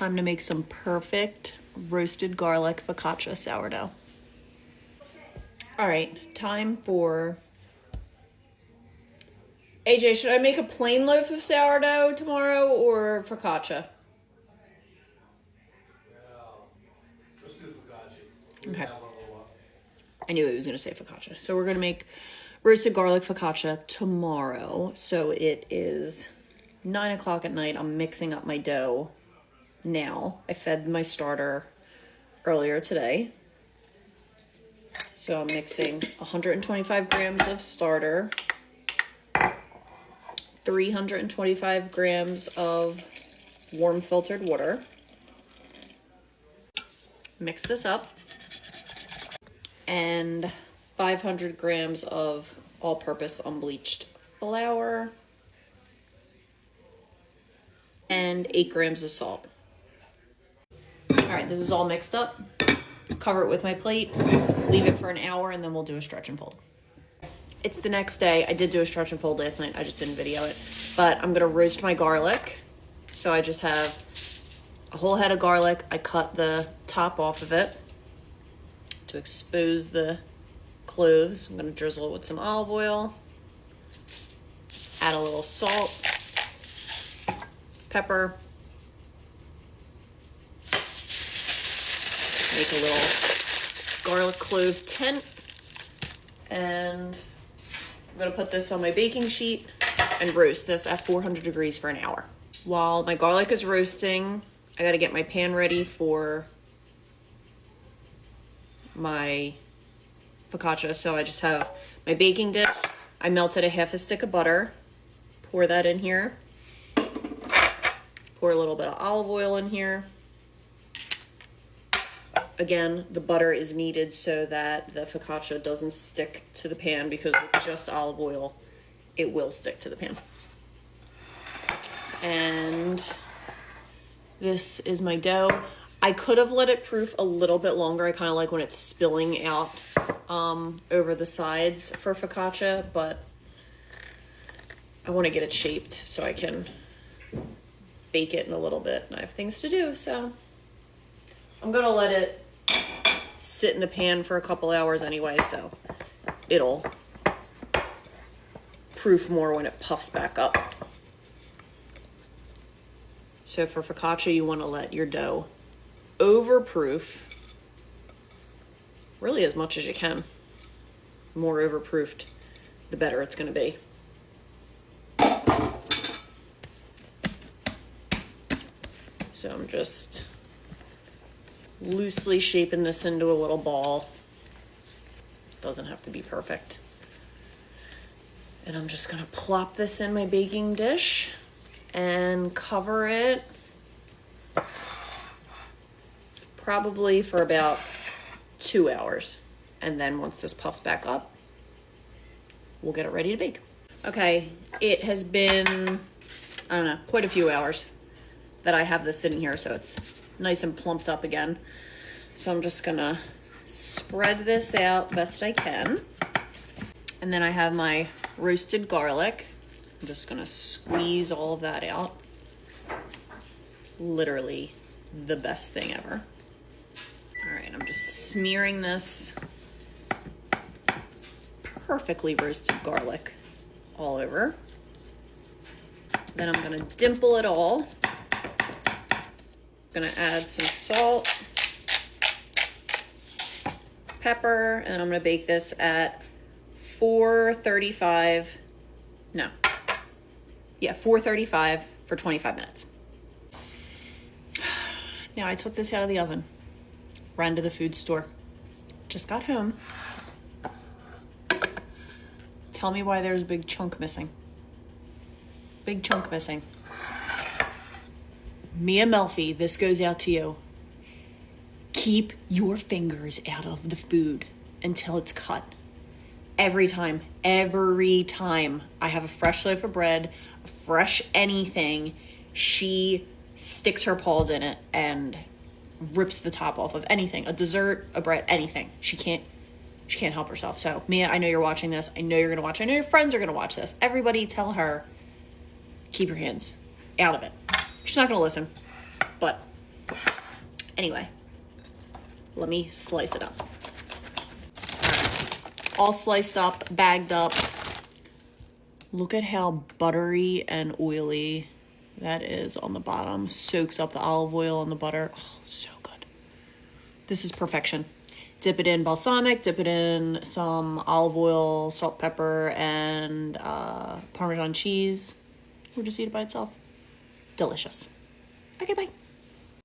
Time to make some perfect roasted garlic focaccia sourdough. All right, time for... AJ, should I make a plain loaf of sourdough tomorrow or focaccia? Let's do focaccia. Okay. I knew he was going to say focaccia. So we're going to make roasted garlic focaccia tomorrow. So it is 9 o'clock at night. I'm mixing up my dough now. I fed my starter earlier today. So I'm mixing 125 grams of starter, 325 grams of warm filtered water. Mix this up. And 500 grams of all-purpose unbleached flour. And 8 grams of salt. All right, this is all mixed up. Cover it with my plate, leave it for an hour, and then we'll do a stretch and fold. It's the next day. I did do a stretch and fold last night. I just didn't video it. But I'm gonna roast my garlic. So I just have a whole head of garlic. I cut the top off of it to expose the cloves. I'm gonna drizzle it with some olive oil. Add a little salt, pepper. Make a little garlic clove tent. And I'm gonna put this on my baking sheet and roast this at 400 degrees for an hour. While my garlic is roasting, I gotta get my pan ready for my focaccia. So I just have my baking dish. I melted a half a stick of butter. Pour that in here. Pour a little bit of olive oil in here. Again, the butter is needed so that the focaccia doesn't stick to the pan, because with just olive oil, it will stick to the pan. And this is my dough. I could have let it proof a little bit longer. I kind of like when it's spilling out over the sides for focaccia, but I want to get it shaped so I can bake it in a little bit. And I have things to do, so I'm going to let it sit in the pan for a couple hours anyway, so it'll proof more when it puffs back up. So for focaccia, you want to let your dough overproof really as much as you can. The more overproofed, the better it's going to be. So I'm just loosely shaping this into a little ball. Doesn't have to be perfect. And I'm just gonna plop this in my baking dish and cover it probably for about 2 hours. And then once this puffs back up, we'll get it ready to bake. Okay, it has been, I don't know, quite a few hours that I have this sitting here, so it's nice and plumped up again. So I'm just gonna spread this out best I can. And then I have my roasted garlic. I'm just gonna squeeze all of that out. Literally the best thing ever. All right, I'm just smearing this perfectly roasted garlic all over. Then I'm gonna dimple it all. Gonna add some salt, pepper, and then I'm gonna bake this at 435 for 25 minutes. Now I took this out of the oven, ran to the food store, just got home. Tell me why there's a big chunk missing. Big chunk missing. Mia Melfi, this goes out to you. Keep your fingers out of the food until it's cut. Every time I have a fresh loaf of bread, a fresh anything, she sticks her paws in it and rips the top off of anything, a dessert, a bread, anything. She can't help herself. So Mia, I know you're watching this. I know you're gonna watch. I know your friends are gonna watch this. Everybody tell her, keep your hands out of it. She's not gonna listen, but Anyway, let me slice it up. All sliced up, bagged up. Look at how buttery and oily that is on the bottom. Soaks up the olive oil and the butter. Oh, so good. This is perfection. Dip it in balsamic, dip it in some olive oil, salt, pepper, and Parmesan cheese. Or just eat it by itself. Delicious. Okay, bye.